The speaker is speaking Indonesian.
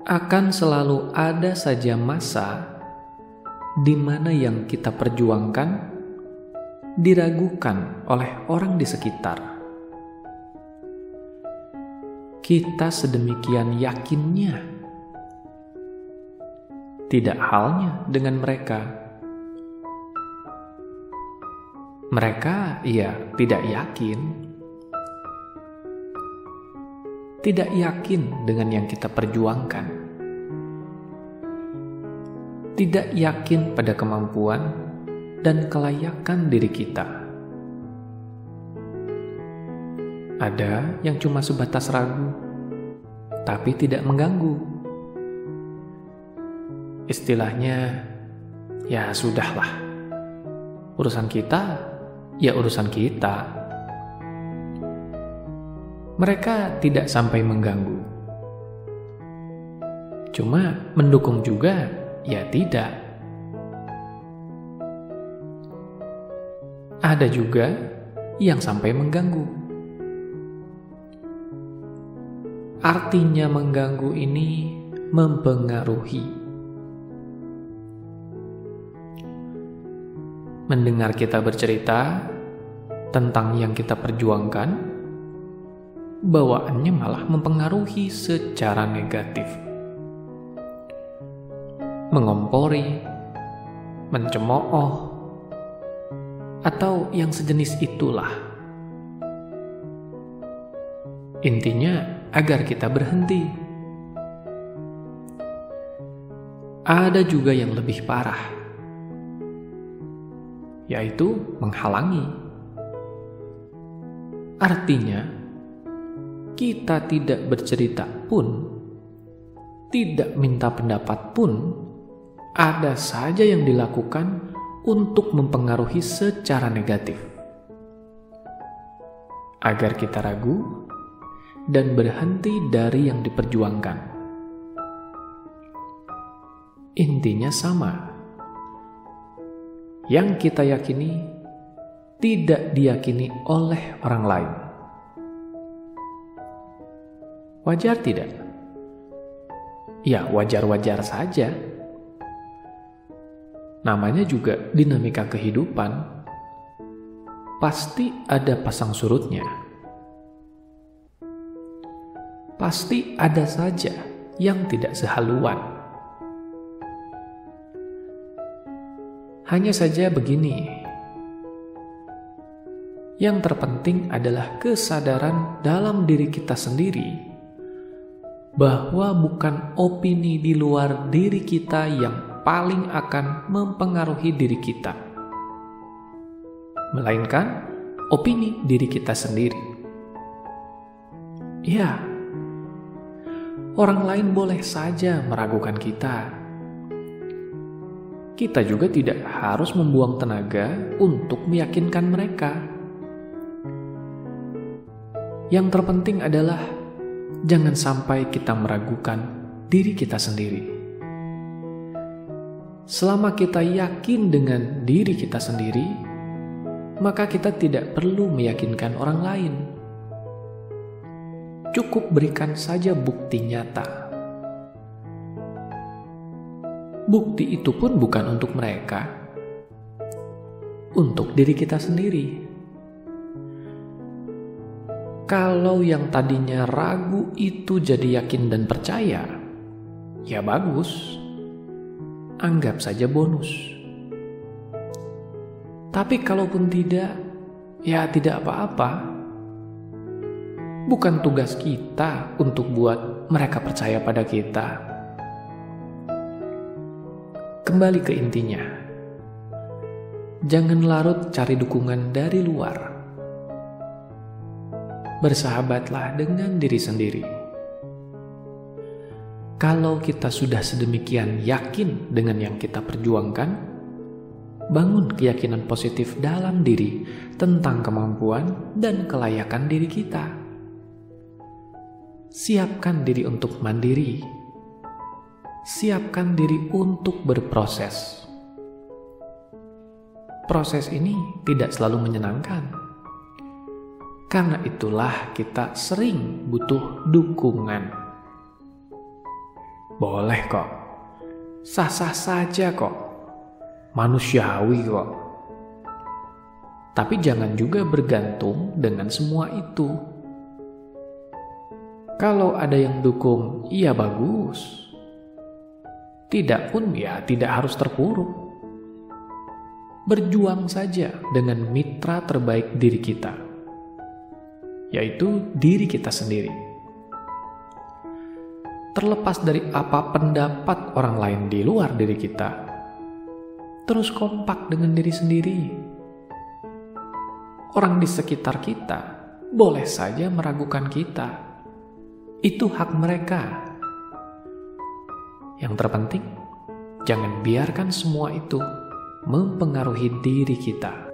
Akan selalu ada saja masa di mana yang kita perjuangkan diragukan oleh orang di sekitar. Kita sedemikian yakinnya. Tidak halnya dengan mereka. Mereka tidak yakin. Tidak yakin dengan yang kita perjuangkan. Tidak yakin pada kemampuan dan kelayakan diri kita. Ada yang cuma sebatas ragu, tapi tidak mengganggu. Istilahnya, ya sudahlah. Urusan kita, ya urusan kita. Mereka tidak sampai mengganggu. Cuma mendukung juga, ya tidak. Ada juga yang sampai mengganggu. Artinya mengganggu ini mempengaruhi. Mendengar kita bercerita tentang yang kita perjuangkan, bawaannya malah mempengaruhi secara negatif. Mengompori, mencemooh, atau yang sejenis itulah. Intinya agar kita berhenti. Ada juga yang lebih parah, yaitu menghalangi. Artinya, kita tidak bercerita pun, tidak minta pendapat pun, ada saja yang dilakukan untuk mempengaruhi secara negatif. Agar kita ragu dan berhenti dari yang diperjuangkan. Intinya sama. Yang kita yakini tidak diyakini oleh orang lain. Wajar tidak? Ya, wajar-wajar saja. Namanya juga dinamika kehidupan. Pasti ada pasang surutnya. Pasti ada saja yang tidak sehaluan. Hanya saja begini. Yang terpenting adalah kesadaran dalam diri kita sendiri bahwa bukan opini di luar diri kita yang paling akan mempengaruhi diri kita, melainkan opini diri kita sendiri. Ya, orang lain boleh saja meragukan kita. Kita juga tidak harus membuang tenaga untuk meyakinkan mereka. Yang terpenting adalah jangan sampai kita meragukan diri kita sendiri. Selama kita yakin dengan diri kita sendiri, maka kita tidak perlu meyakinkan orang lain. Cukup berikan saja bukti nyata. Bukti itu pun bukan untuk mereka, untuk diri kita sendiri. Kalau yang tadinya ragu itu jadi yakin dan percaya, ya bagus. Anggap saja bonus. Tapi kalaupun tidak, ya tidak apa-apa. Bukan tugas kita untuk buat mereka percaya pada kita. Kembali ke intinya. Jangan larut cari dukungan dari luar. Bersahabatlah dengan diri sendiri. Kalau kita sudah sedemikian yakin dengan yang kita perjuangkan, bangun keyakinan positif dalam diri tentang kemampuan dan kelayakan diri kita. Siapkan diri untuk mandiri. Siapkan diri untuk berproses. Proses ini tidak selalu menyenangkan. Karena itulah kita sering butuh dukungan. Boleh kok. Sah-sah saja kok. Manusiawi kok. Tapi jangan juga bergantung dengan semua itu. Kalau ada yang dukung, iya bagus. Tidak pun ya tidak harus terpuruk. Berjuang saja dengan mitra terbaik diri kita, yaitu diri kita sendiri. Terlepas dari apa pendapat orang lain di luar diri kita, terus kompak dengan diri sendiri. Orang di sekitar kita boleh saja meragukan kita. Itu hak mereka. Yang terpenting, jangan biarkan semua itu mempengaruhi diri kita.